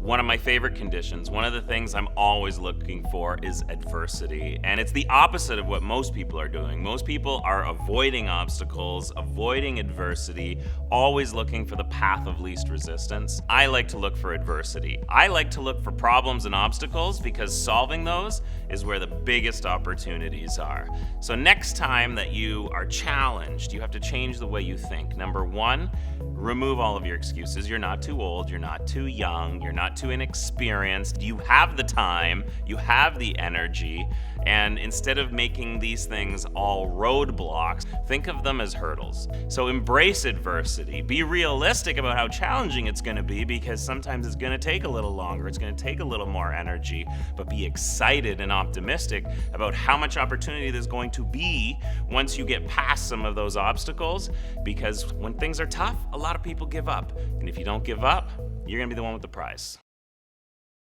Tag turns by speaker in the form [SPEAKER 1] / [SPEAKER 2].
[SPEAKER 1] One of my favorite conditions, one of the things I'm always looking for is adversity. And it's the opposite of what most people are doing. Most people are avoiding obstacles, avoiding adversity, always looking for the path of least resistance. I like to look for adversity. I like to look for problems and obstacles because solving those is where the biggest opportunities are. So next time that you are challenged, you have to change the way you think. Number one, remove all of your excuses. You're not too old, you're not too young, you're not too inexperienced. You have the time, you have the energy, and instead of making these things all roadblocks, think of them as hurdles. So embrace adversity. Be realistic about how challenging it's going to be, because sometimes it's going to take a little longer, it's going to take a little more energy, but be excited and optimistic about how much opportunity there's going to be once you get past some of those obstacles, because when things are tough, a lot of people give up. And if you don't give up, you're going to be the one with the prize.